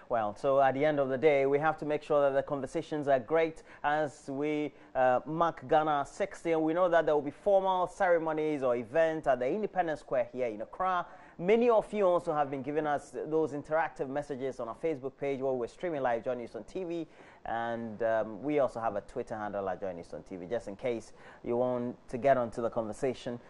Well, so at the end of the day, we have to make sure that the conversations are great as we mark Ghana 60. And we know that there will be formal ceremonies or events at the Independence Square here in Accra. Many of you also have been giving us those interactive messages on our Facebook page where we're streaming live Joy News on TV. And we also have a Twitter handle at Joy News on TV, just in case you want to get onto the conversation.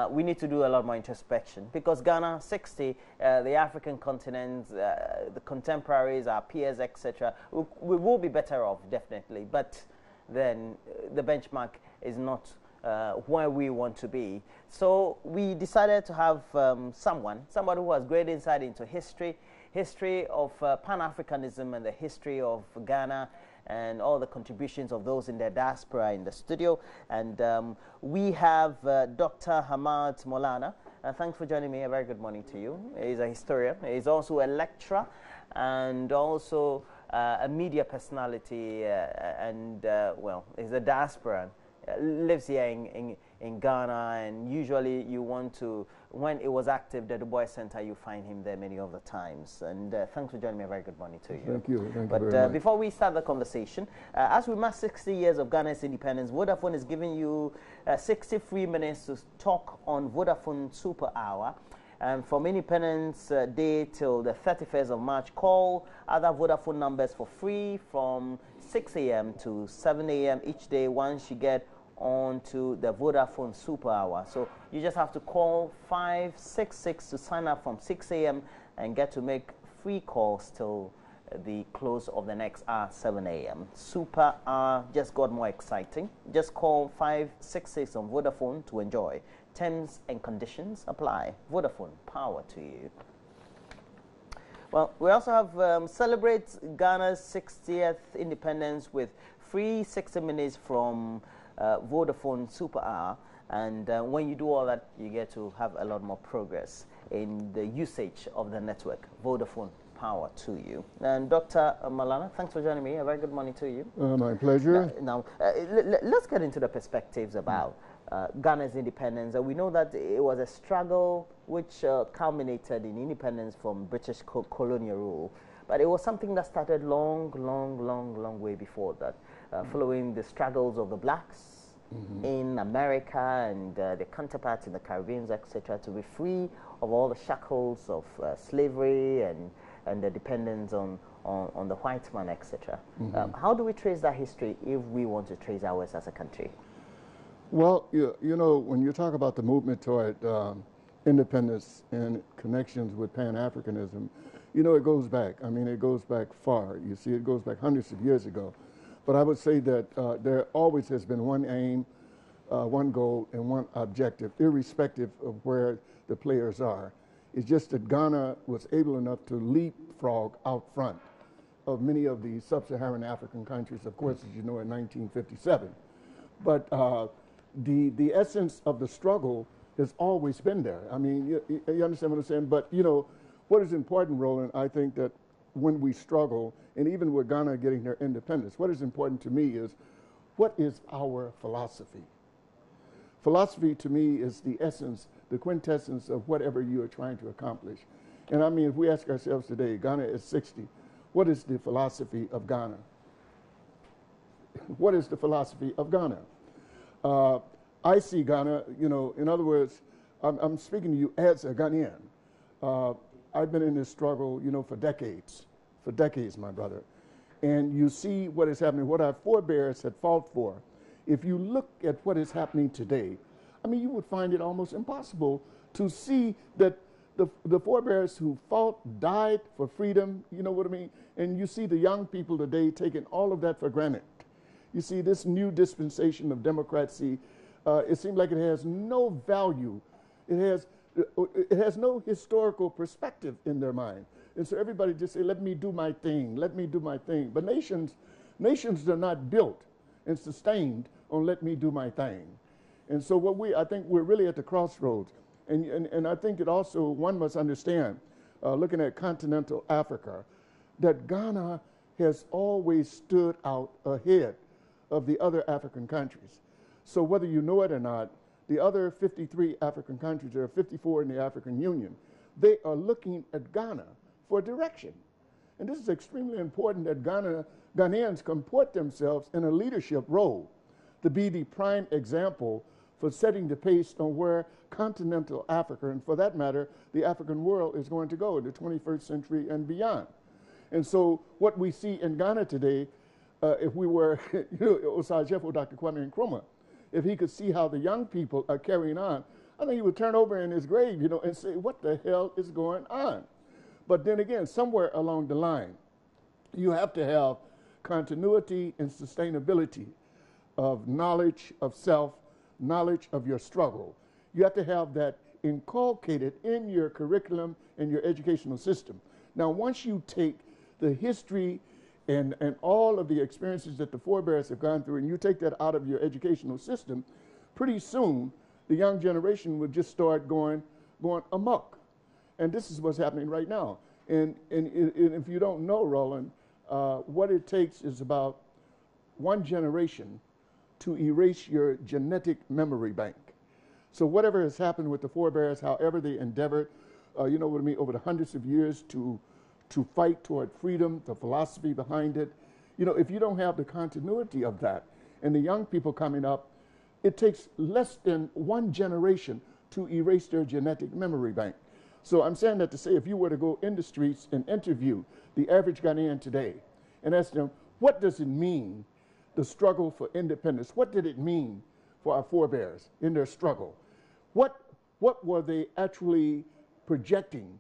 We need to do a lot more introspection because Ghana 60, the African continent, the contemporaries, our peers, etc., we will be better off, definitely. But then the benchmark is not where we want to be. So we decided to have somebody who has great insight into history of Pan-Africanism and the history of Ghana and all the contributions of those in the diaspora in the studio. And we have Dr. Hamet Maulana. Thanks for joining me. A very good morning to you. He's a historian. He's also a lecturer and also a media personality well, he's a diasporan. Lives here in Ghana, and usually you want to, when it was active, the Du Bois Center, you find him there many of the times. And thanks for joining me. A very good morning to you. Thank you. Thank you very much. Before we start the conversation, as we mark 60 years of Ghana's independence, Vodafone is giving you 60 free minutes to talk on Vodafone Super Hour. And from Independence Day till the 31st of March, call other Vodafone numbers for free from 6 a.m. to 7 a.m. each day once you get on to the Vodafone Super Hour. So you just have to call 566 to sign up from 6 a.m. and get to make free calls till the close of the next hour, 7 a.m. Super Hour just got more exciting. Just call 566 on Vodafone to enjoy. Terms and conditions apply. Vodafone, power to you. Well, we also have celebrate Ghana's 60th independence with free 60 minutes from Vodafone Super Hour, and when you do all that, you get to have a lot more progress in the usage of the network. Vodafone, power to you. And Dr. Maulana, thanks for joining me. A very good morning to you. My pleasure. Now, let's get into the perspectives about Ghana's independence. We know that it was a struggle which culminated in independence from British colonial rule, but it was something that started long way before that. Following the struggles of the blacks in America and the counterparts in the Caribbean, etc., to be free of all the shackles of slavery and the dependence on the white man, etc. How do we trace that history if we want to trace ours as a country? Well, you know, when you talk about the movement toward independence and connections with Pan-Africanism, you know, it goes back. I mean, it goes back far. You see, it goes back hundreds of years ago. But I would say that there always has been one aim, one goal, and one objective, irrespective of where the players are. It's just that Ghana was able enough to leapfrog out front of many of the sub-Saharan African countries, of course, as you know, in 1957. But the essence of the struggle has always been there. I mean, you understand what I'm saying? But, you know, what is important, Roland, I think that when we struggle, and even with Ghana getting their independence, what is important to me is, what is our philosophy? Philosophy to me is the essence, the quintessence of whatever you are trying to accomplish. And I mean, if we ask ourselves today, Ghana is 60, what is the philosophy of Ghana? What is the philosophy of Ghana? I see Ghana, you know, in other words, I'm speaking to you as a Ghanaian. I've been in this struggle, you know, for decades, my brother. And you see what is happening, what our forebears had fought for. If you look at what is happening today, I mean, you would find it almost impossible to see that the forebears who fought, died for freedom, you know what I mean? And you see the young people today taking all of that for granted. You see this new dispensation of democracy, it seems like it has no value. It has no historical perspective in their mind. And so everybody just say, let me do my thing, let me do my thing. But nations are not built and sustained on let me do my thing. And so I think we're really at the crossroads. And I think it also, one must understand, looking at continental Africa, that Ghana has always stood out ahead of the other African countries. So whether you know it or not, the other 53 African countries, there are 54 in the African Union, they are looking at Ghana for direction. And this is extremely important that Ghanaians comport themselves in a leadership role to be the prime example for setting the pace on where continental Africa, and for that matter, the African world is going to go in the 21st century and beyond. And so what we see in Ghana today, if we were, Osajefo, Dr. Kwame Nkrumah, if he could see how the young people are carrying on, I think he would turn over in his grave, and say, what the hell is going on? But then again, somewhere along the line, you have to have continuity and sustainability of knowledge of self, knowledge of your struggle. You have to have that inculcated in your curriculum and your educational system. Now, once you take the history and all of the experiences that the forebears have gone through, and you take that out of your educational system, pretty soon the young generation would just start going amok. And this is what's happening right now. And if you don't know, Roland, what it takes is about one generation to erase your genetic memory bank. So whatever has happened with the forebears, however they endeavored, you know what I mean, over the hundreds of years to fight toward freedom, the philosophy behind it, if you don't have the continuity of that, and the young people coming up, it takes less than one generation to erase their genetic memory bank. So I'm saying that to say, if you were to go in the streets and interview the average Ghanaian today and ask them, what does it mean, the struggle for independence? What did it mean for our forebears in their struggle? What were they actually projecting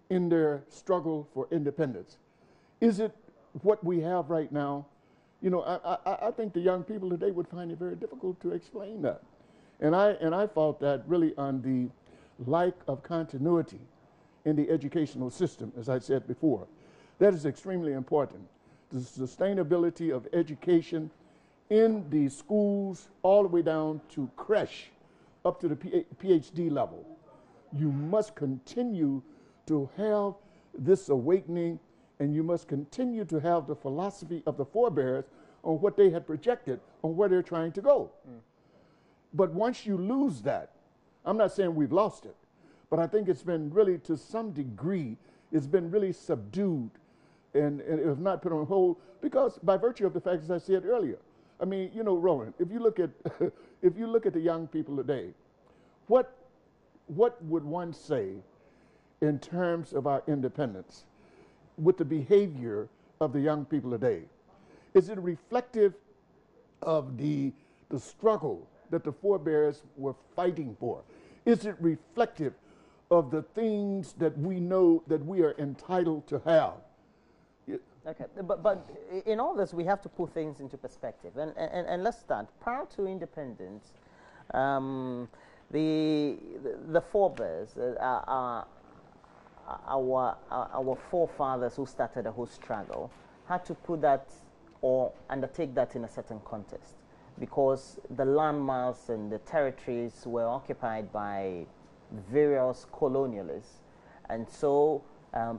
in their struggle for independence? Is it what we have right now? I think the young people today would find it very difficult to explain that. And I felt that really on the lack of continuity in the educational system, as I said before. That is extremely important. The sustainability of education in the schools all the way down to creche up to the PhD level. You must continue to have this awakening, and you must continue to have the philosophy of the forebears on what they had projected, on where they're trying to go. But once you lose that, I'm not saying we've lost it, but I think it's been really, to some degree, it's been really subdued and if not put on hold, because by virtue of the fact, as I said earlier, I mean, Roland, if you look at if you look at the young people today, what would one say in terms of our independence with the behavior of the young people today? Is it reflective of the struggle that the forebears were fighting for? Is it reflective of the things that we know that we are entitled to have? Okay, but in all this, we have to put things into perspective. And let's start. Prior to independence, the forebears, our forefathers who started the whole struggle, had to put that or undertake that in a certain context, because the landmass and the territories were occupied by various colonialists, and so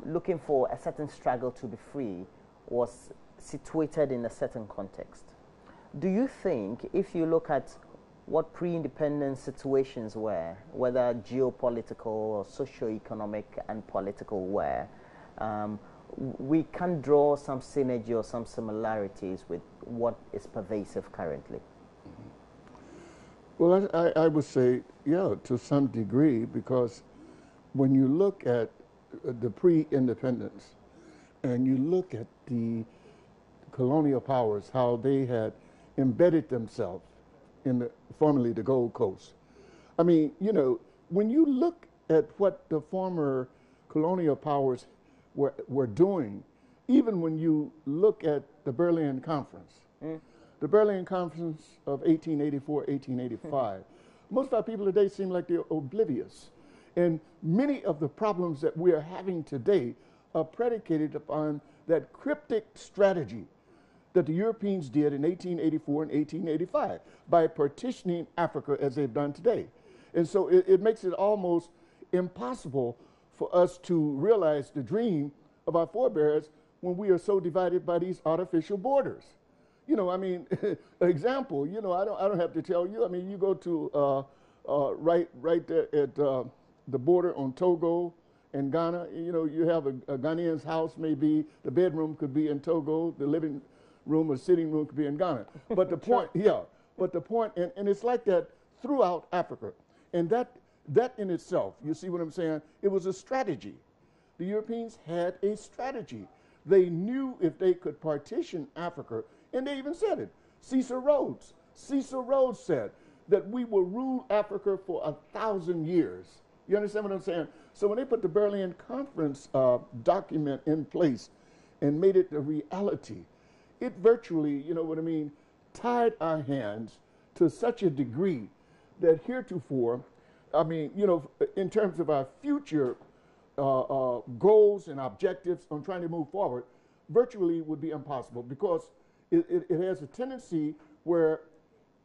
looking for a certain struggle to be free was situated in a certain context. Do you think, if you look at what pre-independence situations were, whether geopolitical or socio-economic and political were, we can draw some synergy or some similarities with what is pervasive currently? Well, I would say, yeah, to some degree, because when you look at the pre-independence and you look at the colonial powers, how they had embedded themselves in formerly the Gold Coast. I mean, when you look at what the former colonial powers were doing, even when you look at the Berlin Conference, the Berlin Conference of 1884, 1885, most of our people today seem like they're oblivious. And many of the problems that we are having today are predicated upon that cryptic strategy that the Europeans did in 1884 and 1885 by partitioning Africa as they've done today. And so it makes it almost impossible for us to realize the dream of our forebears when we are so divided by these artificial borders. I mean, example, I don't have to tell you. I mean, you go to right there at the border on Togo In Ghana, you know, you have a Ghanaian's house, maybe the bedroom could be in Togo, the living room or sitting room could be in Ghana. But the point, yeah, but the point, and it's like that throughout Africa. And that in itself, you see what I'm saying? It was a strategy. The Europeans had a strategy. They knew if they could partition Africa, and they even said it. Cecil Rhodes said that we will rule Africa for 1,000 years. You understand what I'm saying? So when they put the Berlin Conference document in place and made it a reality, it virtually, you know what I mean, tied our hands to such a degree that heretofore, I mean, you know, in terms of our future goals and objectives on trying to move forward, virtually would be impossible because it has a tendency where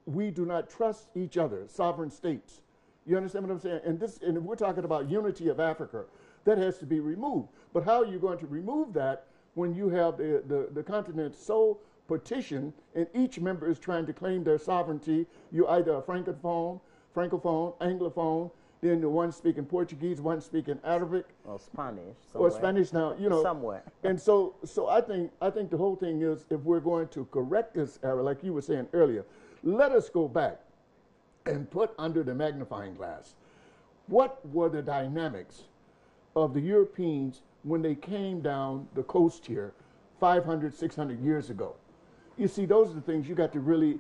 we do not trust each other, sovereign states. You understand what I'm saying? And if we're talking about unity of Africa, that has to be removed. But how are you going to remove that when you have the continent so partitioned and each member is trying to claim their sovereignty? You're either a francophone, anglophone, then the one speaking Portuguese, one speaking Arabic, or Spanish, somewhere. Or Spanish now, you know, somewhere. And so I think the whole thing is, if we're going to correct this error, like you were saying earlier, let us go back and put under the magnifying glass what were the dynamics of the Europeans when they came down the coast here 500, 600 years ago. You see, those are the things you got to really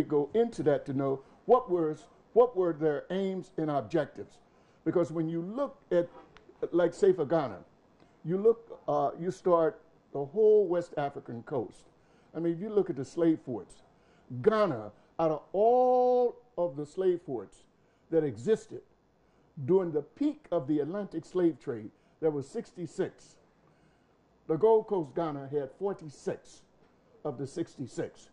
go into that to know what were their aims and objectives. Because when you look at, like say for Ghana, you start the whole West African coast. I mean, if you look at the slave forts, Ghana, out of all of the slave forts that existed during the peak of the Atlantic slave trade, there was 66. The Gold Coast, Ghana, had 46 of the 66.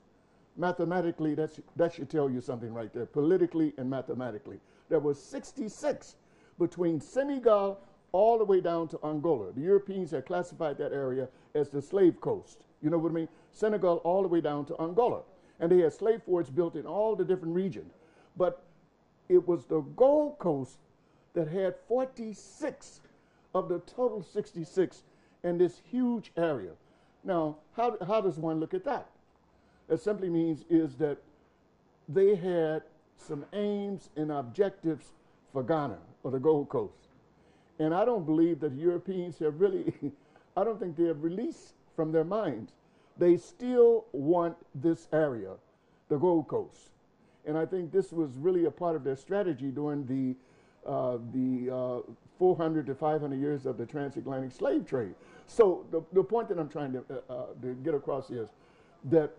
Mathematically, that should tell you something right there, politically and mathematically. There was 66 between Senegal all the way down to Angola. The Europeans had classified that area as the slave coast. You know what I mean? Senegal all the way down to Angola. And they had slave forts built in all the different regions. But it was the Gold Coast that had 46 of the total 66 in this huge area. Now, how does one look at that? It simply means is that they had some aims and objectives for Ghana or the Gold Coast. And I don't believe that Europeans have really, I don't think they have released from their minds. They still want this area, the Gold Coast. And I think this was really a part of their strategy during the 400 to 500 years of the transatlantic slave trade. So the point that I'm trying to get across is that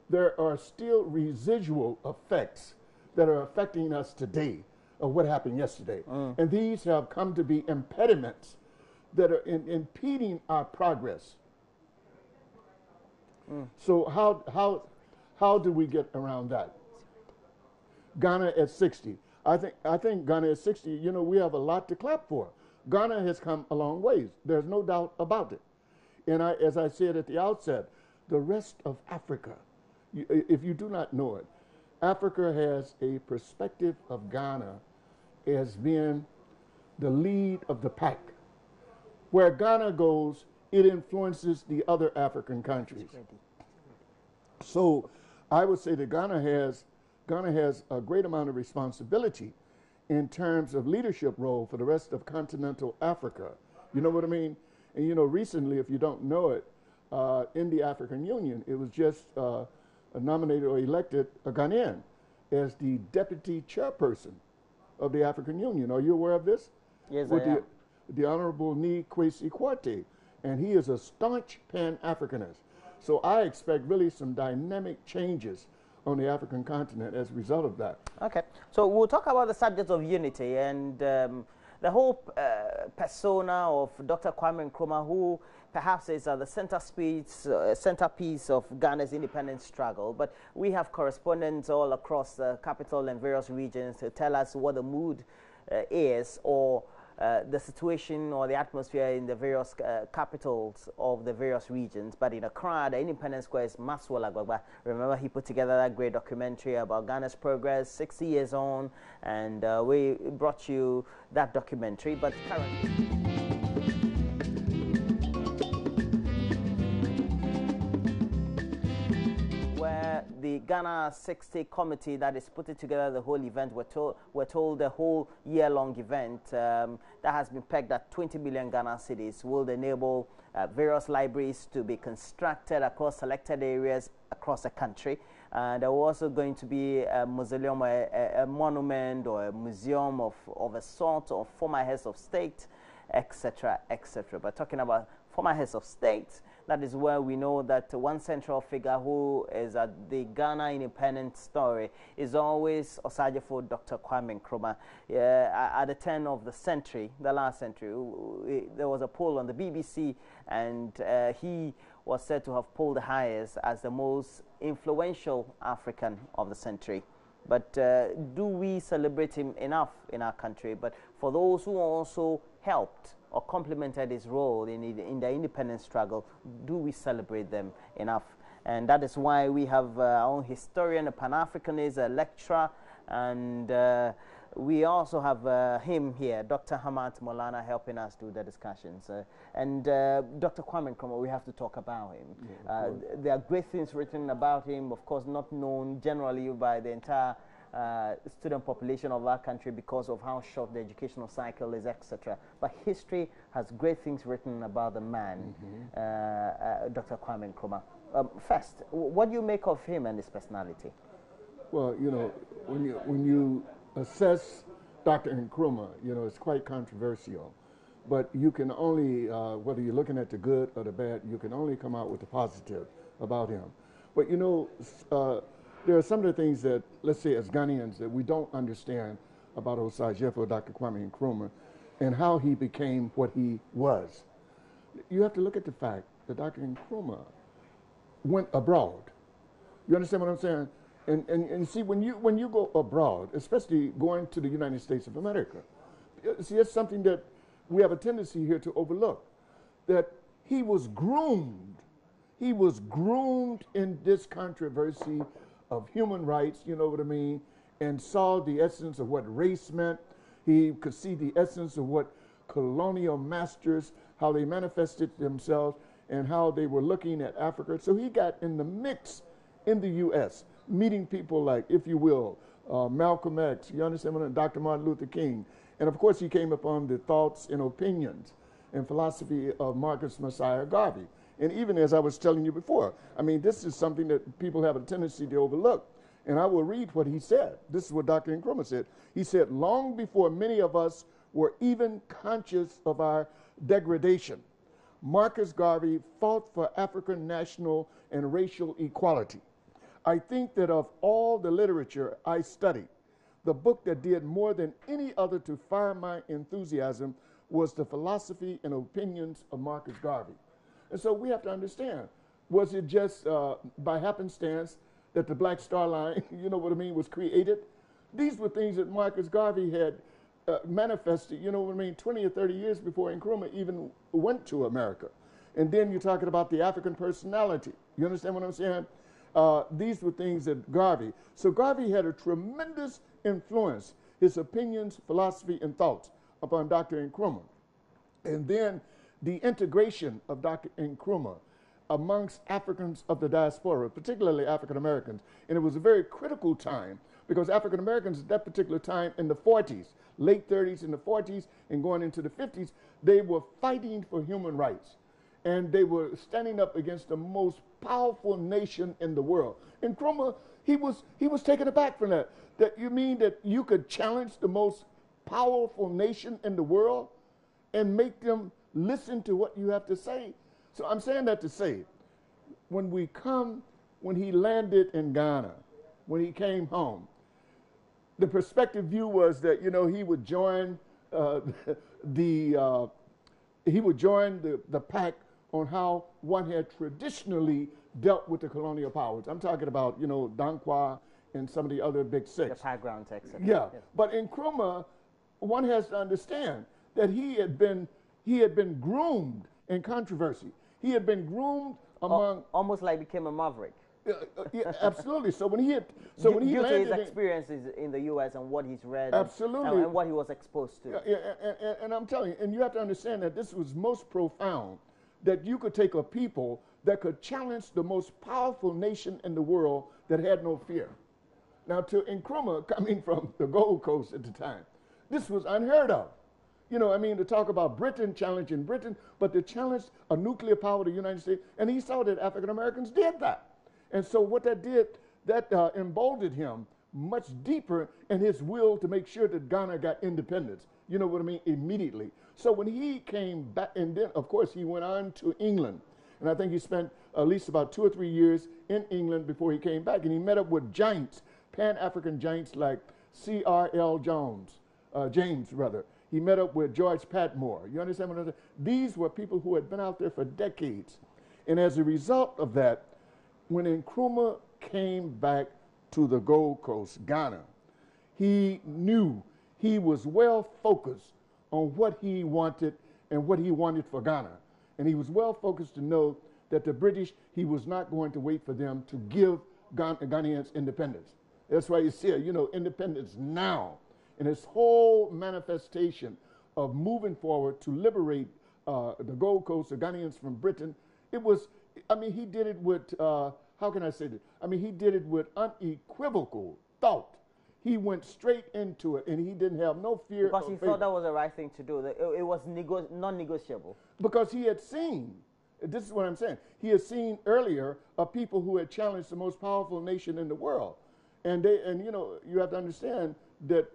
there are still residual effects that are affecting us today of what happened yesterday. And these have come to be impediments that are impeding our progress. So how do we get around that? Ghana at 60. I think Ghana at 60, you know, we have a lot to clap for. Ghana has come a long ways. There's no doubt about it. And as I said at the outset, the rest of Africa, if you do not know it, Africa has a perspective of Ghana as being the lead of the pack. Where Ghana goes, it influences the other African countries. So I would say that Ghana has a great amount of responsibility in terms of leadership role for the rest of continental Africa. You know what I mean? And you know, recently, if you don't know it, in the African Union, it was just nominated or elected a Ghanaian as the deputy chairperson of the African Union. Are you aware of this? Yes, I am. The Honorable Ni Kwesi Kwartey, and he is a staunch Pan-Africanist. So I expect really some dynamic changes on the African continent as a result of that. Okay, so we'll talk about the subject of unity and the whole persona of Dr. Kwame Nkrumah, who perhaps is the centerpiece of Ghana's independence struggle. But we have correspondents all across the capital and various regions to tell us what the mood is, or the situation or the atmosphere in the various capitals of the various regions. But in Accra, the Independence Square is Maxwell Agbagba. Remember, he put together that great documentary about Ghana's progress 60 years on, and we brought you that documentary. But currently, the Ghana 60 committee that is putting together the whole event, we're told the whole year-long event that has been pegged at 20 million Ghana cedis will enable various libraries to be constructed across selected areas across the country. There was also going to be a mausoleum, a monument or a museum of a sort of former heads of state, etc., etc. But talking about former heads of state, that is where we know that one central figure who is at the Ghana independence story is always Osajefo Dr. Kwame Nkrumah. At the turn of the century, the last century, there was a poll on the BBC, and he was said to have polled the highest as the most influential African of the century. But do we celebrate him enough in our country? But for those who also helped or complemented his role in the independence struggle, do we celebrate them enough? And that is why we have our own historian, a Pan-Africanist, a lecturer, and we also have him here, Dr. Hamet Maulana, helping us do the discussions. And Dr. Kwame Nkrumah, we have to talk about him. Yeah, there are great things written about him, of course not known generally by the entire student population of our country because of how short the educational cycle is, etc. But history has great things written about the man, Dr. Kwame Nkrumah. First, what do you make of him and his personality? Well, you know, when you assess Dr. Nkrumah, you know, it's quite controversial. But you can only, whether you're looking at the good or the bad, you can only come out with the positive about him. But, you know, there are some of the things that, let's say, as Ghanaians, that we don't understand about Osajefo Dr. Kwame Nkrumah and how he became what he was. You have to look at the fact that Dr. Nkrumah went abroad. You understand what I'm saying? And see, when you go abroad, especially going to the United States of America, see, it's something that we have a tendency here to overlook, that he was groomed. He was groomed in this controversy of human rights, you know what I mean, and saw the essence of what race meant. He could see the essence of what colonial masters, how they manifested themselves and how they were looking at Africa. So he got in the mix in the U.S., meeting people like, if you will, Malcolm X, you understand what, Dr. Martin Luther King. And of course he came upon the thoughts and opinions and philosophy of Marcus Messiah Garvey. And even as I was telling you before, I mean, this is something that people have a tendency to overlook. And I will read what he said. This is what Dr. Nkrumah said. He said, long before many of us were even conscious of our degradation, Marcus Garvey fought for African national and racial equality. I think that of all the literature I studied, the book that did more than any other to fire my enthusiasm was the philosophy and opinions of Marcus Garvey. And so we have to understand, was it just by happenstance that the Black Star Line, you know what I mean, was created? These were things that Marcus Garvey had manifested, you know what I mean, 20 or 30 years before Nkrumah even went to America. And then you're talking about the African personality. You understand what I'm saying? These were things that Garvey. So Garvey had a tremendous influence, his opinions, philosophy, and thoughts upon Dr. Nkrumah. And then the integration of Dr. Nkrumah amongst Africans of the diaspora, particularly African Americans. And it was a very critical time because African Americans at that particular time in the 40s, late 30s and the 40s and going into the 50s, they were fighting for human rights. And they were standing up against the most powerful nation in the world. And Nkrumah, he was taken aback from that. That you mean that you could challenge the most powerful nation in the world and make them listen to what you have to say? So I'm saying that to say, when he landed in Ghana, when he came home, the perspective view was that, you know, he would join the pack on how one had traditionally dealt with the colonial powers. I'm talking about, you know, Dankwa and some of the other big six. The background, etc. Yeah, but in Nkrumah, one has to understand that he had been groomed in controversy. He had been groomed among almost like became a maverick. yeah, absolutely. So when he Due to his landed experiences in the U.S. and what he's read, absolutely, and what he was exposed to. and I'm telling you, and you have to understand that this was most profound. That you could take a people that could challenge the most powerful nation in the world that had no fear. Now, to Nkrumah, coming from the Gold Coast at the time, this was unheard of. You know, I mean, to talk about Britain challenging Britain, but to challenge a nuclear power, the United States, and he saw that African Americans did that. And so what that did, that emboldened him much deeper in his will to make sure that Ghana got independence. You know what I mean? Immediately. So when he came back, and then, of course, he went on to England. And I think he spent at least about 2 or 3 years in England before he came back. And he met up with giants, Pan-African giants like C.R.L. James. He met up with George Patmore. You understand what I'm saying? These were people who had been out there for decades. And as a result of that, when Nkrumah came back to the Gold Coast, Ghana, he knew he was well focused on what he wanted and what he wanted for Ghana. And he was well focused to know that the British, he was not going to wait for them to give Ghanaians independence. That's why you see, you know, independence now. And his whole manifestation of moving forward to liberate the Gold Coast, the Ghanaians from Britain, it was, I mean, he did it with, how can I say this? I mean, he did it with unequivocal thought. He went straight into it, and he didn't have no fear. Because he thought that was the right thing to do. It was non-negotiable. Because he had seen, this is what I'm saying, he had seen earlier a people who had challenged the most powerful nation in the world. And you know, you have to understand that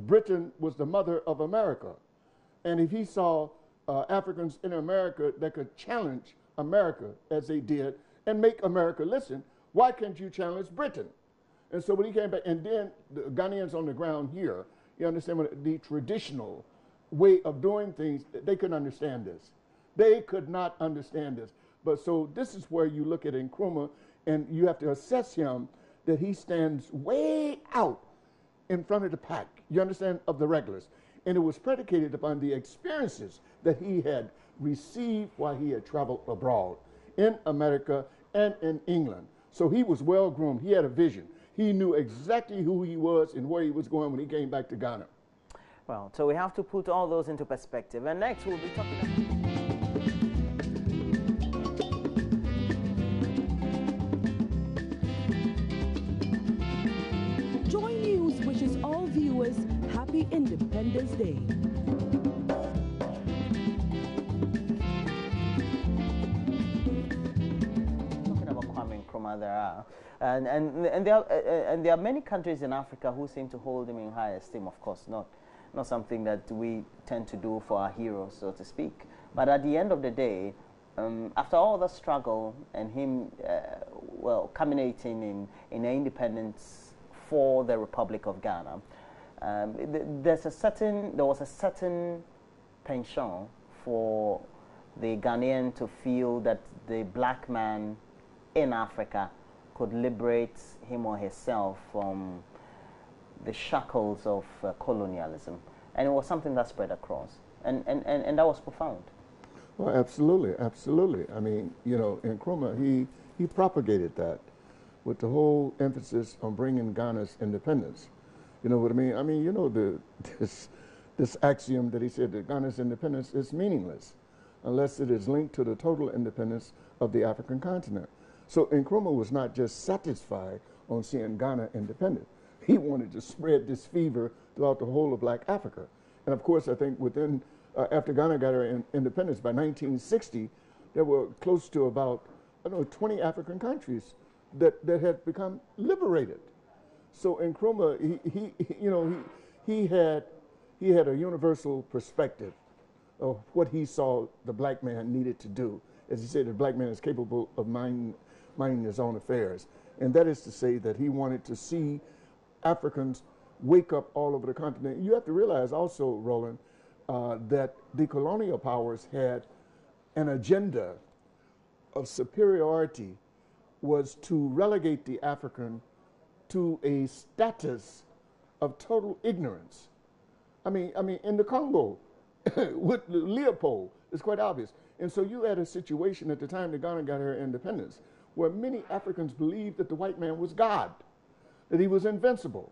Britain was the mother of America. And if he saw Africans in America that could challenge America as they did and make America listen, why can't you challenge Britain? And so when he came back, and then the Ghanaians on the ground here, you understand what the traditional way of doing things, they couldn't understand this. They could not understand this. But so this is where you look at Nkrumah, and you have to assess him that he stands way out in front of the pack, you understand, of the regulars. And it was predicated upon the experiences that he had received while he had traveled abroad in America and in England. So he was well groomed. He had a vision. He knew exactly who he was and where he was going when he came back to Ghana. Well, so we have to put all those into perspective. And next we'll be talking about... Joy News wishes all viewers happy Independence Day. Talking about Kwame Nkrumah, there are. And there are many countries in Africa who seem to hold him in high esteem, of course, not something that we tend to do for our heroes, so to speak. But at the end of the day, after all the struggle and him, well, culminating in the independence for the Republic of Ghana, there was a certain penchant for the Ghanaian to feel that the black man in Africa could liberate him or herself from the shackles of colonialism. And it was something that spread across. And that was profound. Well, absolutely, absolutely. I mean, you know, Nkrumah, he propagated that with the whole emphasis on bringing Ghana's independence. You know what I mean? I mean, you know, this axiom that he said that Ghana's independence is meaningless unless it is linked to the total independence of the African continent. So Nkrumah was not just satisfied on seeing Ghana independent. He wanted to spread this fever throughout the whole of Black Africa. And of course, I think within, after Ghana got her independence by 1960, there were close to about, I don't know, 20 African countries that had become liberated. So Nkrumah, he had a universal perspective of what he saw the black man needed to do. As he said, the black man is capable of minding his own affairs. And that is to say that he wanted to see Africans wake up all over the continent. You have to realize also, Roland, that the colonial powers had an agenda of superiority, was to relegate the African to a status of total ignorance. I mean, in the Congo, with Leopold. It's quite obvious. And so you had a situation at the time that Ghana got her independence where many Africans believed that the white man was God, that he was invincible,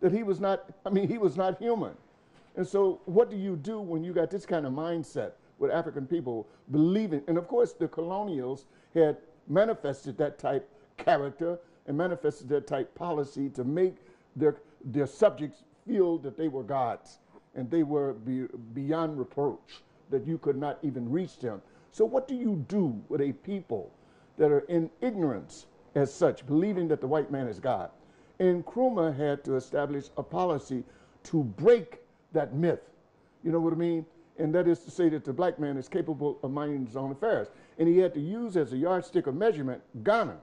that he was not, he was not human. And so what do you do when you got this kind of mindset with African people believing? And of course, the colonials had manifested that type character and manifested that type policy to make their subjects feel that they were gods and they were beyond reproach, that you could not even reach them. So what do you do with a people that are in ignorance as such, believing that the white man is God? And Nkrumah had to establish a policy to break that myth. You know what I mean? And that is to say that the black man is capable of minding his own affairs. And he had to use as a yardstick of measurement Ghana.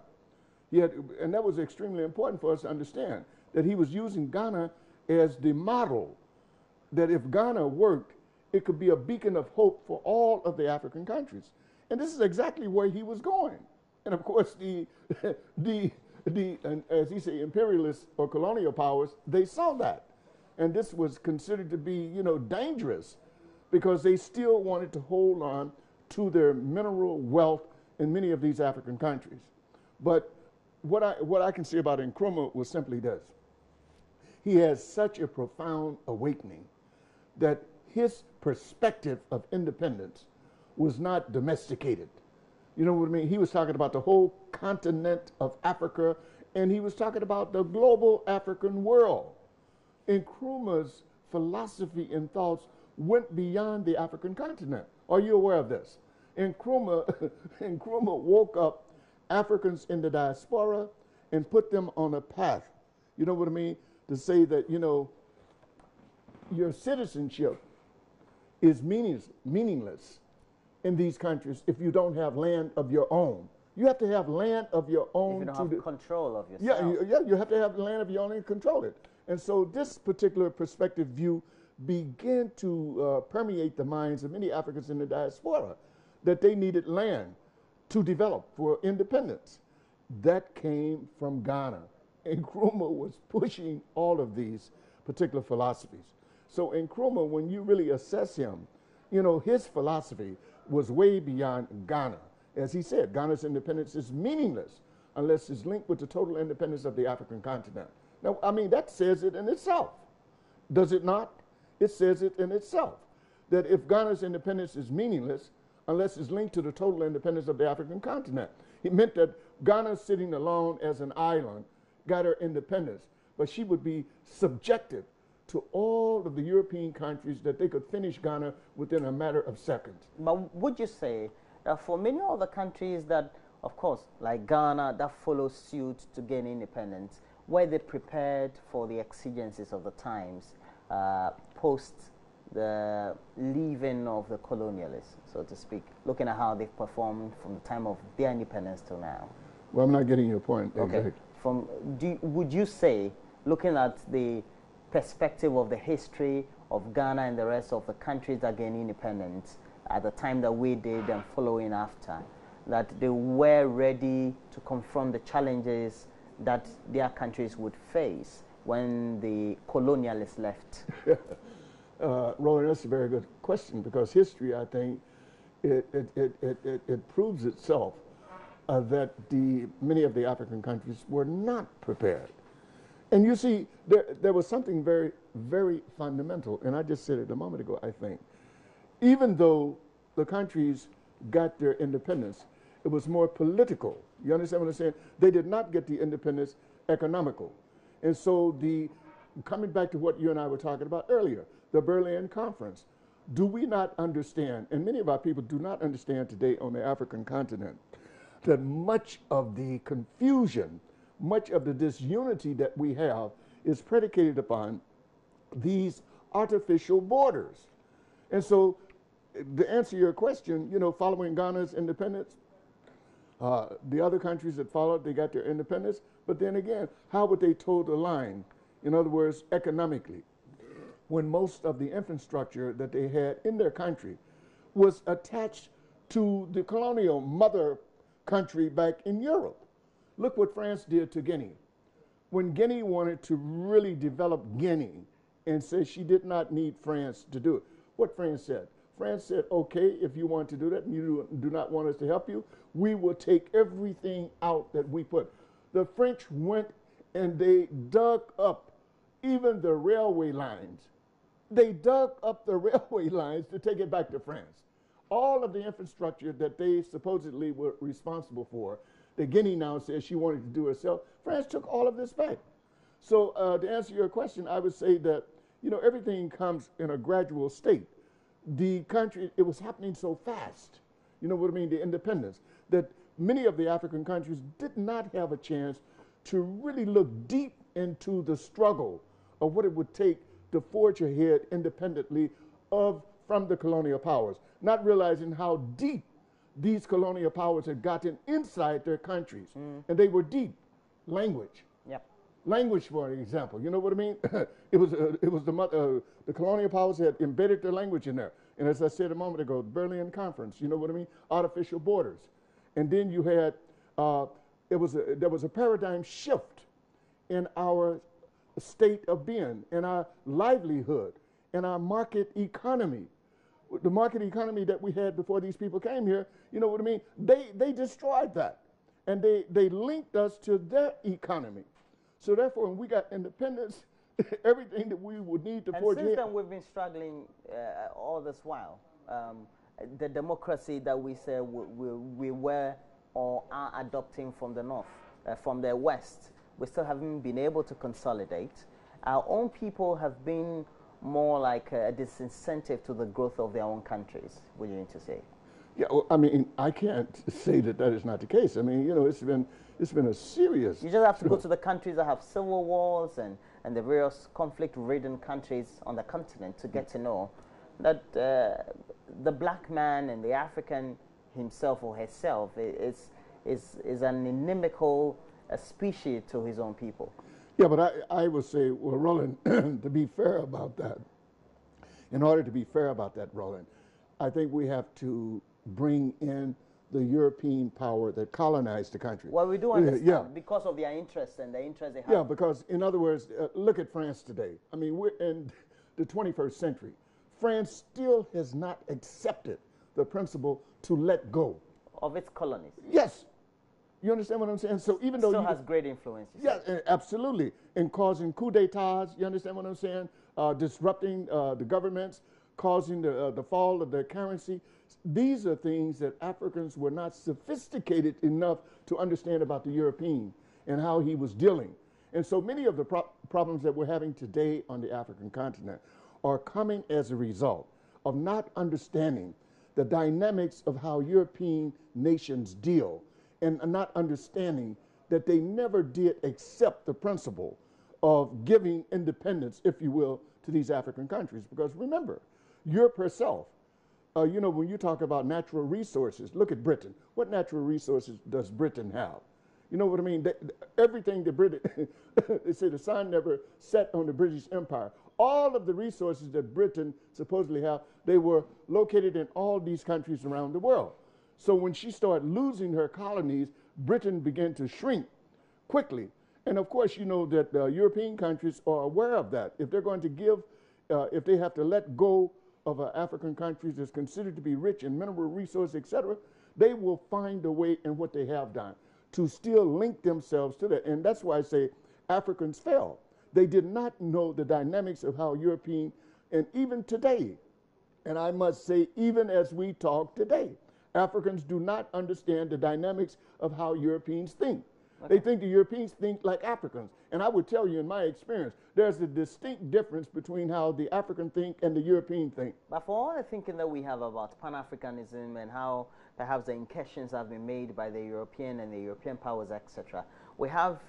And that was extremely important for us to understand, that he was using Ghana as the model, that if Ghana worked, it could be a beacon of hope for all of the African countries. And this is exactly where he was going. And of course, and as he say, imperialist or colonial powers, they saw that. And this was considered to be, dangerous, because they still wanted to hold on to their mineral wealth in many of these African countries. But what I can say about Nkrumah was simply this. He has such a profound awakening that his perspective of independence was not domesticated. You know what I mean? He was talking about the whole continent of Africa, and he was talking about the global African world. Nkrumah's philosophy and thoughts went beyond the African continent. Are you aware of this? Nkrumah woke up Africans in the diaspora and put them on a path, you know what I mean, to say that, your citizenship is meaningless in these countries if you don't have land of your own. You have to have land of your own. If you don't have control of yourself. Yeah, you have to have land of your own and control it. And so this particular perspective view began to permeate the minds of many Africans in the diaspora, that they needed land to develop for independence. That came from Ghana. And Nkrumah was pushing all of these particular philosophies. So Nkrumah, when you really assess him, his philosophy was way beyond Ghana. As he said, Ghana's independence is meaningless unless it's linked with the total independence of the African continent. Now, that says it in itself. Does it not? It says it in itself, that if Ghana's independence is meaningless unless it's linked to the total independence of the African continent. It meant that Ghana, sitting alone as an island, got her independence, but she would be subjected to all of the European countries, that they could finish Ghana within a matter of seconds. But would you say that for many other countries that, of course, like Ghana, that follow suit to gain independence, were they prepared for the exigencies of the times post the leaving of the colonialists, so to speak, looking at how they've performed from the time of their independence till now? Well, I'm not getting your point. Okay. Would you say, looking at the perspective of the history of Ghana and the rest of the countries that gained independence at the time that we did and following after, that they were ready to confront the challenges that their countries would face when the colonialists left? Roland, that's a very good question, because history, I think, it proves itself that many of the African countries were not prepared. And you see, there was something very, very fundamental, and I just said it a moment ago, I think. Even though the countries got their independence, it was more political. You understand what I'm saying? They did not get the independence economical. And so coming back to what you and I were talking about earlier, the Berlin Conference, do we not understand, and many of our people do not understand today on the African continent, that much of the confusion, much of the disunity that we have is predicated upon these artificial borders. And so, to answer your question, following Ghana's independence, the other countries that followed, they got their independence, but then again, how would they toe the line? In other words, economically, when most of the infrastructure that they had in their country was attached to the colonial mother country back in Europe. Look what France did to Guinea. When Guinea wanted to really develop Guinea and said she did not need France to do it, what France said. France said, okay, if you want to do that and you do not want us to help you, we will take everything out that we put. The French went and they dug up even the railway lines. They dug up the railway lines to take it back to France. All of the infrastructure that they supposedly were responsible for, that Guinea now says she wanted to do herself, France took all of this back. So to answer your question, I would say that, you know, everything comes in a gradual state. The country, it was happening so fast, you know what I mean, the independence, that many of the African countries did not have a chance to really look deep into the struggle of what it would take to forge ahead independently from the colonial powers, not realizing how deep these colonial powers had gotten inside their countries. And they were deep. Language. Yep. Language, for example, you know what I mean? The colonial powers had embedded their language in there. And as I said a moment ago, the Berlin Conference, you know what I mean? Artificial borders. And then you had, there was a paradigm shift in our state of being, in our livelihood, in our market economy. The market economy that we had before these people came here, you know what I mean? They destroyed that. And they linked us to their economy. So therefore, when we got independence, everything that we would need to forge ahead. And since then, we've been struggling all this while. The democracy that we say we were or are adopting from the north, from the west, we still haven't been able to consolidate. Our own people have been more like a disincentive to the growth of their own countries, would you need to say? Yeah, well, I mean, I can't say that that is not the case. I mean, you know, it's been a serious... You just have to go to the countries that have civil wars and the various conflict-ridden countries on the continent to get to know that the black man and the African himself or herself is an inimical species to his own people. Yeah, but I would say, well, Roland, to be fair about that, in order to be fair about that, Roland, I think we have to bring in the European power that colonized the country. Well, we do understand because of their interest and the interest they have. Yeah, because in other words, look at France today. I mean, we're in the 21st century. France still has not accepted the principle to let go of its colonies. Yes. You understand what I'm saying? So even though still has great influence. Yeah, absolutely. And causing coups d'etats, you understand what I'm saying? Disrupting the governments, causing the fall of their currency. These are things that Africans were not sophisticated enough to understand about the European and how he was dealing. And so many of the problems that we're having today on the African continent are coming as a result of not understanding the dynamics of how European nations deal and not understanding that they never did accept the principle of giving independence, if you will, to these African countries. Because remember, Europe herself, you know, when you talk about natural resources, look at Britain. What natural resources does Britain have? You know what I mean? Everything that Britain, they say the sun never set on the British Empire. All of the resources that Britain supposedly have, they were located in all these countries around the world. So when she started losing her colonies, Britain began to shrink quickly. And of course, you know that European countries are aware of that. If they're going to give, if they have to let go of African countries that's considered to be rich in mineral resources, etc., they will find a way in what they have done to still link themselves to that. And that's why I say Africans fail. They did not know the dynamics of how European, and even today, and I must say even as we talk today, Africans do not understand the dynamics of how Europeans think. Okay. They think the Europeans think like Africans. And I would tell you in my experience, there's a distinct difference between how the African think and the European think. But for all the thinking that we have about Pan-Africanism and how perhaps the incursions have been made by the European and the European powers, etc., we have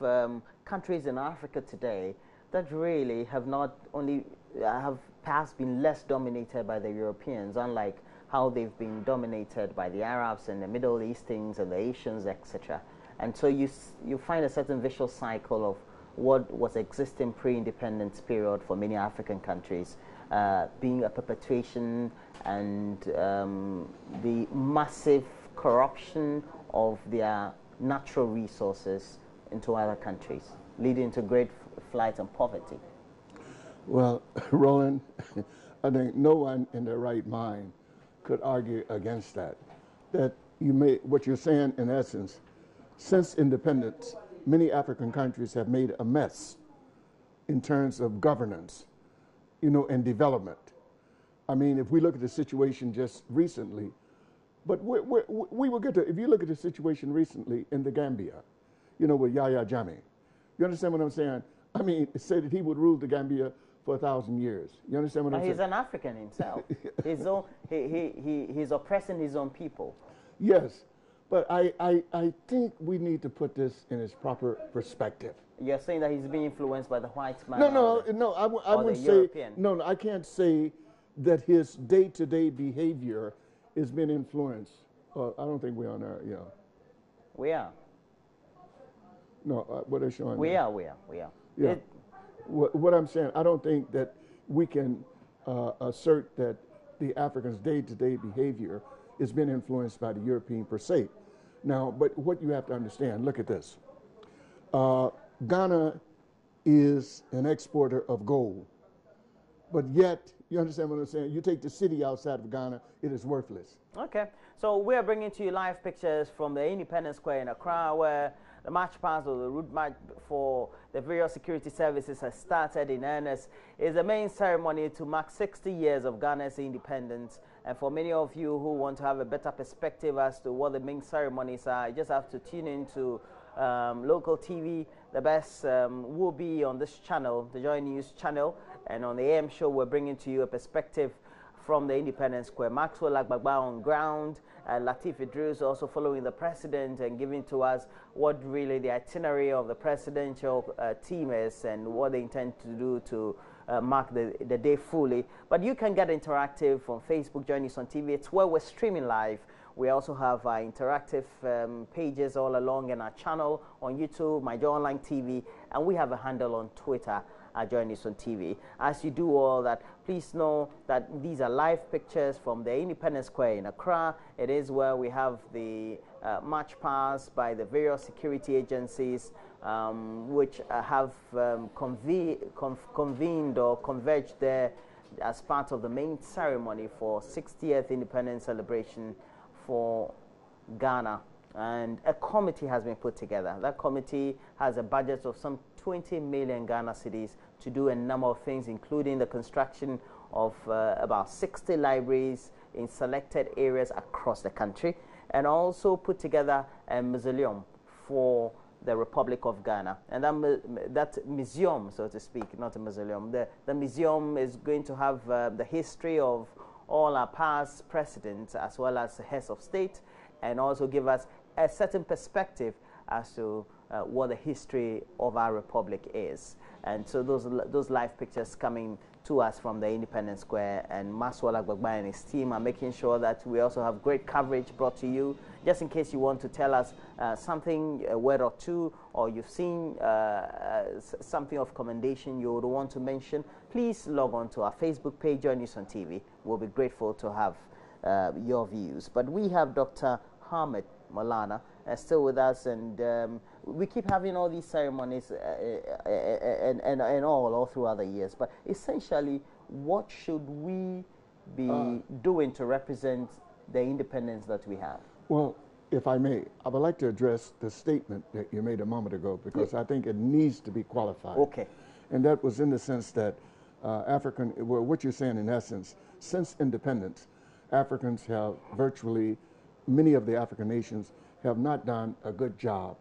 countries in Africa today that really have not only, have perhaps been less dominated by the Europeans, unlike how they've been dominated by the Arabs and the Middle Easterns and the Asians, etc. And so you find a certain vicious cycle of what was existing pre-independence period for many African countries being a perpetuation and the massive corruption of their natural resources into other countries, leading to great flight and poverty. Well, Roland, I think no one in their right mind could argue against that. That what you're saying in essence, since independence, many African countries have made a mess in terms of governance, and development. I mean, if we look at the situation just recently, but we will get to, if you look at the situation recently in the Gambia, with Yahya Jammeh, you understand what I'm saying? I mean, it said that he would rule the Gambia for 1,000 years. You understand what I'm saying? He's an African himself. He's oppressing his own people. Yes, but I think we need to put this in its proper perspective. You're saying that he's being influenced by the white man? No, I wouldn't say, European. no, I can't say that his day-to-day behavior is being influenced. I don't think we're on there, yeah. We are. No, what they're showing We there. are. Yeah. What I'm saying, I don't think that we can assert that the Africans' day-to-day behavior is being influenced by the European per se. Now, but what you have to understand, look at this. Ghana is an exporter of gold, but yet, you understand what I'm saying? You take the city outside of Ghana, it is worthless. Okay, so we're bringing to you live pictures from the Independence Square in Accra, where the march past, or the route march for the various security services has started in earnest. It's the main ceremony to mark 60 years of Ghana's independence. And for many of you who want to have a better perspective as to what the main ceremonies are, you just have to tune into local TV. The best will be on this channel, the Joy News channel, and on the AM show we're bringing to you a perspective from the Independence Square. Maxwell Agbagba on ground, Latif Idris also following the president and giving to us what really the itinerary of the presidential team is and what they intend to do to mark the day fully. But you can get interactive on Facebook, Join Us on TV. It's where we're streaming live. We also have interactive pages all along in our channel on YouTube, My Joy Online TV, and we have a handle on Twitter, Join Us on TV. As you do all that, please know that these are live pictures from the Independence Square in Accra. It is where we have the march past by the various security agencies which have convened or converged there as part of the main ceremony for 60th independence celebration for Ghana. And a committee has been put together. That committee has a budget of some 20 million Ghana cedis to do a number of things, including the construction of about 60 libraries in selected areas across the country, and also put together a mausoleum for the Republic of Ghana. And that museum, so to speak, not a mausoleum, the museum is going to have the history of all our past presidents as well as heads of state, and also give us a certain perspective as to what the history of our republic is. And so those live pictures coming to us from the Independence Square, and Maxwell Agbagba and his team are making sure that we also have great coverage brought to you. Just in case you want to tell us something, a word or two, or you've seen something of commendation you would want to mention, please log on to our Facebook page, Join Us on TV. We'll be grateful to have your views. But we have Dr. Hamet Maulana still with us, and we keep having all these ceremonies and all throughout the years. But essentially, what should we be doing to represent the independence that we have? Well, if I may, I would like to address the statement that you made a moment ago, because I think it needs to be qualified. Okay. And that was in the sense that what you're saying in essence, since independence, Africans have virtually, many of the African nations have not done a good job,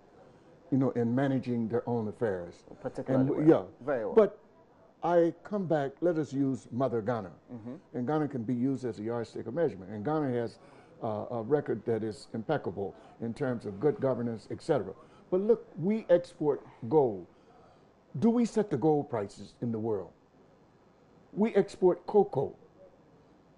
in managing their own affairs. Particularly and, well. Yeah, very well. But I come back, let us use Mother Ghana. And Ghana can be used as a yardstick of measurement. And Ghana has a record that is impeccable in terms of good governance, etc. But look, we export gold. Do we set the gold prices in the world? We export cocoa.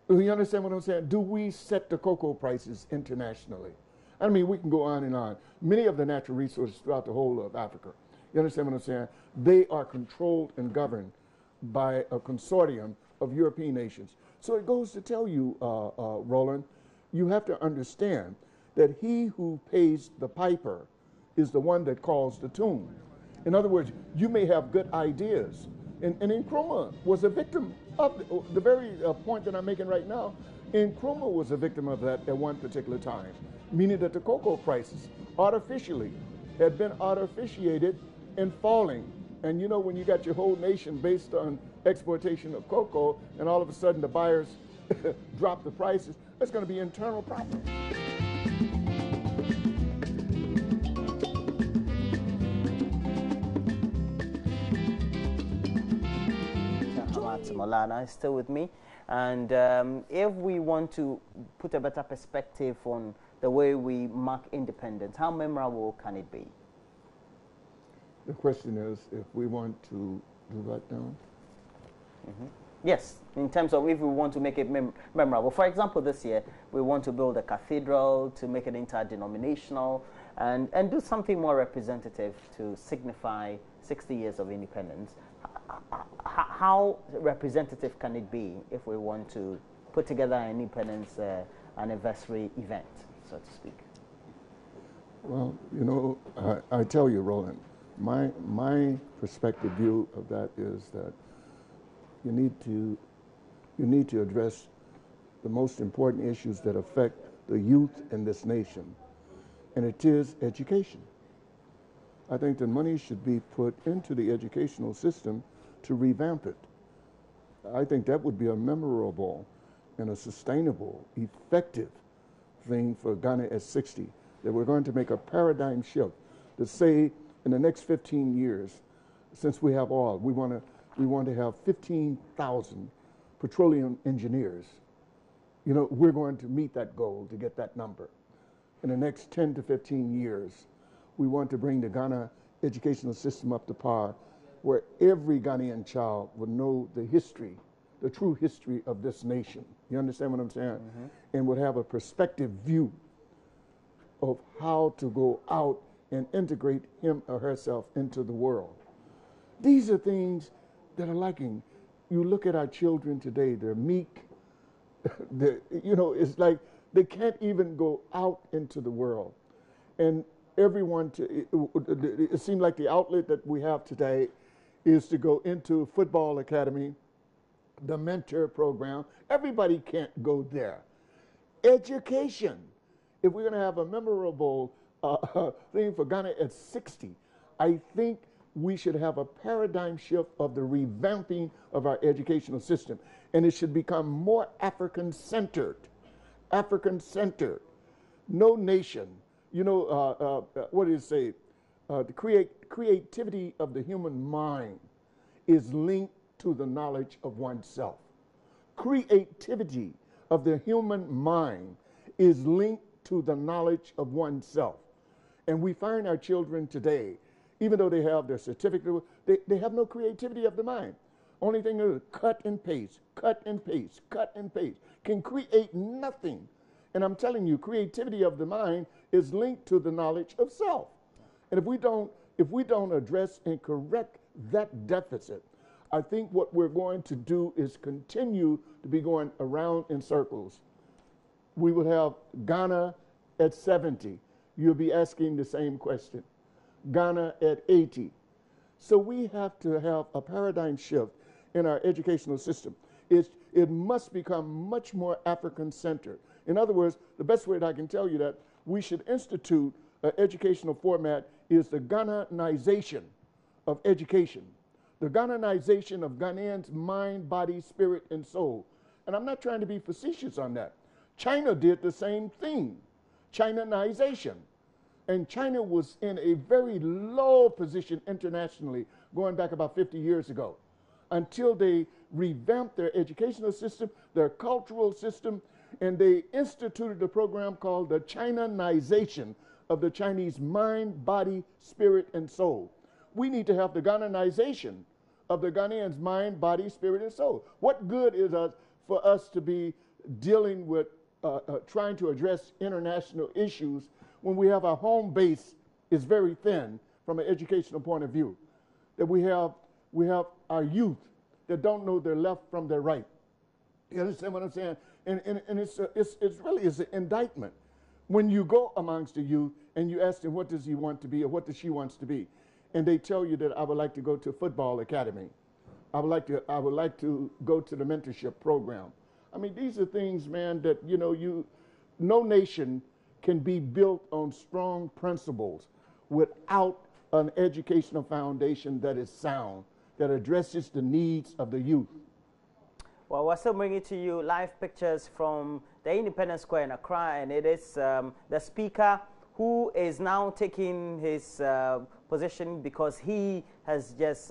Do you understand what I'm saying? Do we set the cocoa prices internationally? I mean, we can go on and on. Many of the natural resources throughout the whole of Africa, you understand what I'm saying? They are controlled and governed by a consortium of European nations. So it goes to tell you, Roland, you have to understand that he who pays the piper is the one that calls the tune. In other words, you may have good ideas, And Nkrumah was a victim of the very point that I'm making right now. Nkrumah was a victim of that at one particular time, meaning that the cocoa prices artificially had been artificiated and falling. And you know, when you got your whole nation based on exportation of cocoa, and all of a sudden the buyers drop the prices, there's going to be internal problems. Hamet Maulana is still with me. And if we want to put a better perspective on the way we mark independence, how memorable can it be? The question is, if we want to do that now? Yes, in terms of if we want to make it memorable. For example, this year, we want to build a cathedral to make it interdenominational and do something more representative to signify 60 years of independence. How representative can it be if we want to put together an independence anniversary event, so to speak? Well, you know, I tell you, Roland, my perspective view of that is that you need to address the most important issues that affect the youth in this nation, and it is education. I think that money should be put into the educational system to revamp it. I think that would be a memorable and a sustainable, effective thing for Ghana at 60, that we're going to make a paradigm shift to say in the next 15 years, since we have oil, we want to have 15,000 petroleum engineers. You know, we're going to meet that goal to get that number. In the next 10 to 15 years, we want to bring the Ghana educational system up to par, where every Ghanaian child would know the history, the true history of this nation. You understand what I'm saying? And would have a perspective view of how to go out and integrate him or herself into the world. These are things that are lacking. You look at our children today, they're meek. You know, it's like they can't even go out into the world. And everyone, it seems like the outlet that we have today is to go into football academy, the mentor program. Everybody can't go there. Education. If we're going to have a memorable thing for Ghana at 60, I think we should have a paradigm shift of the revamping of our educational system. And it should become more African-centered. African-centered. No nation. You know, what do you say? The creativity of the human mind is linked to the knowledge of oneself. Creativity of the human mind is linked to the knowledge of oneself. And we find our children today, even though they have their certificate, they have no creativity of the mind. Only thing is cut and paste, cut and paste, cut and paste. Can create nothing. And I'm telling you, creativity of the mind is linked to the knowledge of self. And if we don't address and correct that deficit, I think what we're going to do is continue to be going around in circles. We would have Ghana at 70. You'll be asking the same question. Ghana at 80. So we have to have a paradigm shift in our educational system. It must become much more African-centered. In other words, the best way that I can tell you that we should institute an educational format is the Ghananization of education. The Ghananization of Ghanaians' mind, body, spirit, and soul. And I'm not trying to be facetious on that. China did the same thing, Chinanization. And China was in a very low position internationally going back about 50 years ago until they revamped their educational system, their cultural system, and they instituted a program called the Chinanization of the Chinese mind, body, spirit, and soul. We need to have the Ghananization of the Ghanaians' mind, body, spirit, and soul. What good is it for us to be dealing with trying to address international issues when we have our home base is very thin from an educational point of view? That we have our youth that don't know their left from their right. You understand what I'm saying? And it's really an indictment. When you go amongst the youth and you ask them what does he want to be or what does she wants to be, and they tell you that I would like to go to football academy. I would like to go to the mentorship program. I mean, these are things, man, that, you know, no nation can be built on strong principles without an educational foundation that is sound, that addresses the needs of the youth. Well, we're still bringing to you live pictures from the Independence Square in Accra, and it is the speaker who is now taking his position because he has just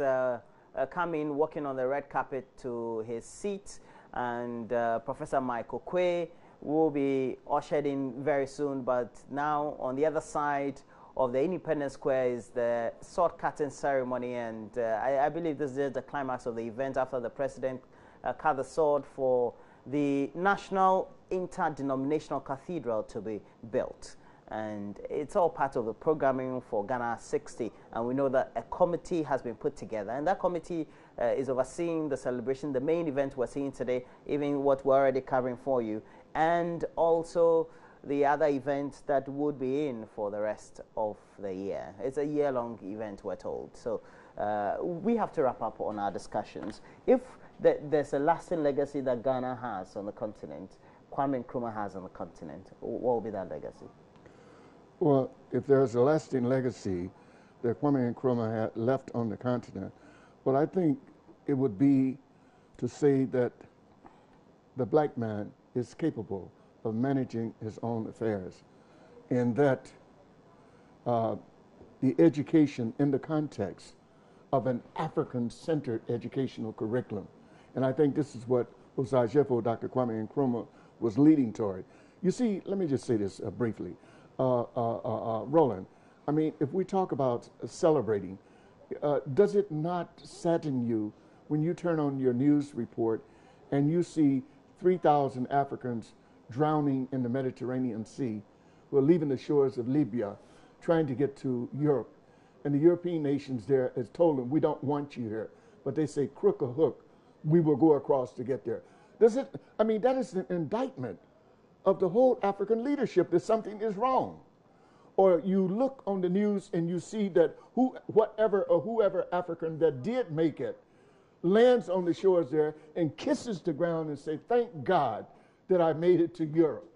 come in walking on the red carpet to his seat, and Professor Michael Quay will be ushered in very soon. But now on the other side of the Independence Square is the sword cutting ceremony, and I believe this is the climax of the event after the president cut the sword for the National Interdenominational Cathedral to be built. And it's all part of the programming for Ghana 60, and we know that a committee has been put together, and that committee is overseeing the celebration, the main event we're seeing today, even what we're already covering for you, and also the other events that would be in for the rest of the year. It's a year-long event, we're told. So we have to wrap up on our discussions. If there's a lasting legacy that Ghana has on the continent, Kwame Nkrumah has on the continent, what will be that legacy? Well, if there's a lasting legacy that Kwame Nkrumah had left on the continent, well, I think it would be to say that the black man is capable of managing his own affairs, and that the education in the context of an African-centered educational curriculum. And I think this is what Osajefo, Dr. Kwame Nkrumah, was leading toward. You see, let me just say this briefly. Roland, I mean, if we talk about celebrating, does it not sadden you when you turn on your news report and you see 3,000 Africans drowning in the Mediterranean Sea, who are leaving the shores of Libya, trying to get to Europe, and the European nations there has told them, we don't want you here, but they say, crook or hook, we will go across to get there. I mean, that is an indictment of the whole African leadership that something is wrong. Or you look on the news and you see that whoever African that did make it lands on the shores there and kisses the ground and say, thank God that I made it to Europe.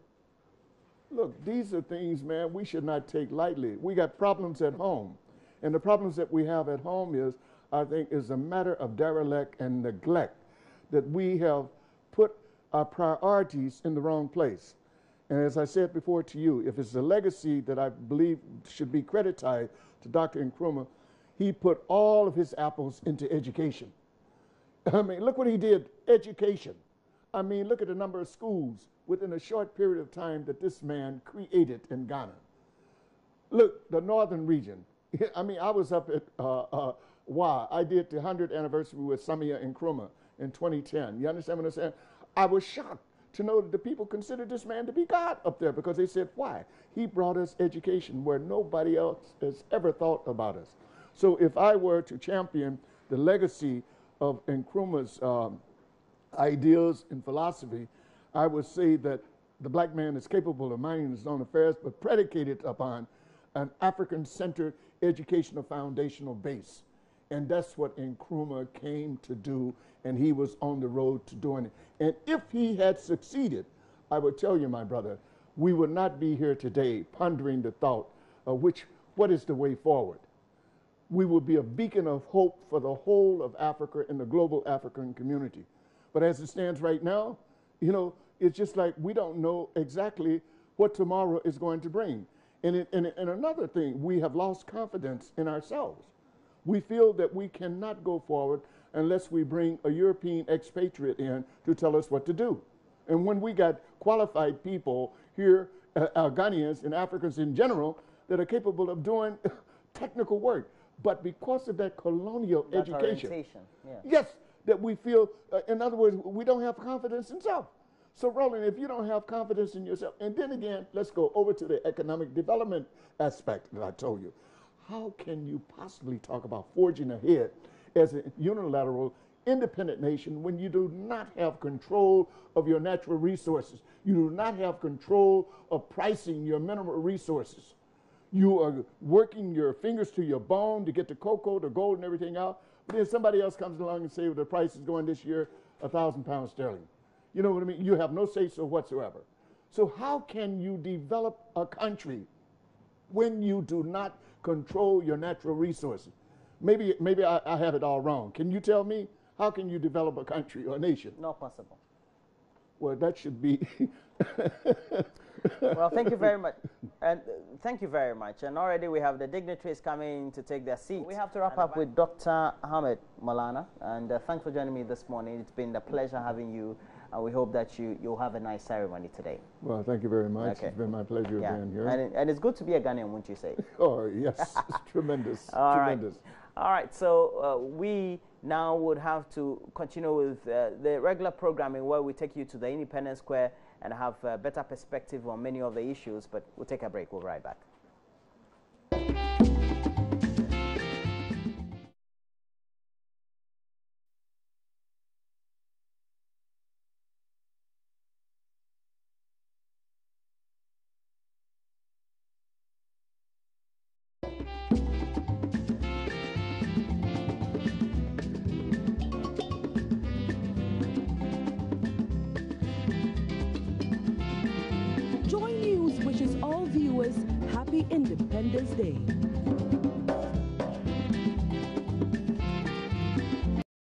Look, these are things, man, we should not take lightly. We got problems at home. And the problems that we have at home is, I think, is a matter of derelict and neglect, that we have put our priorities in the wrong place. And as I said before to you, if it's a legacy that I believe should be credited to Dr. Nkrumah, he put all of his apples into education. I mean, look what he did, education. I mean, look at the number of schools within a short period of time that this man created in Ghana. Look, the northern region. I mean, I was up at I did the 100th anniversary with Samia Nkrumah in 2010. You understand what I'm saying? I was shocked to know that the people considered this man to be God up there, because they said, why? He brought us education where nobody else has ever thought about us. So if I were to champion the legacy of Nkrumah's ideals and philosophy, I would say that the black man is capable of minding his own affairs, but predicated upon an African-centered educational foundational base. And that's what Nkrumah came to do, and he was on the road to doing it. And if he had succeeded, I would tell you, my brother, we would not be here today pondering the thought of what is the way forward. We would be a beacon of hope for the whole of Africa and the global African community. But as it stands right now, you know, it's just like we don't know exactly what tomorrow is going to bring. And another thing, we have lost confidence in ourselves. We feel that we cannot go forward unless we bring a European expatriate in to tell us what to do. And when we got qualified people here, Ghanaians and Africans in general, that are capable of doing technical work, but because of that colonial education, yes, that we feel, in other words, we don't have confidence in self. So, Roland, if you don't have confidence in yourself, and then again, let's go over to the economic development aspect that I told you. How can you possibly talk about forging ahead as a unilateral, independent nation when you do not have control of your natural resources? You do not have control of pricing your mineral resources. You are working your fingers to your bone to get the cocoa, the gold, and everything out, Then somebody else comes along and say, well, the price is going this year £1,000 sterling. You know what I mean? You have no say-so whatsoever. So how can you develop a country when you do not control your natural resources? Maybe I have it all wrong. Can you tell me, how can you develop a country or a nation? Not possible. Well, that should be. Well, thank you very much. And thank you very much. And already we have the dignitaries coming to take their seats. We have to wrap up with Dr. Hamet Maulana. And thanks for joining me this morning. It's been a pleasure having you. And we hope that you'll have a nice ceremony today. Well, thank you very much. Okay. It's been my pleasure being here. And it's good to be a Ghanaian, wouldn't you say? Oh, yes. It's tremendous. Tremendous. All right. So we now would have to continue with the regular programming where we take you to the Independence Square and have a better perspective on many of the issues. But we'll take a break. We'll be right back. Joy News wishes all viewers happy Independence Day.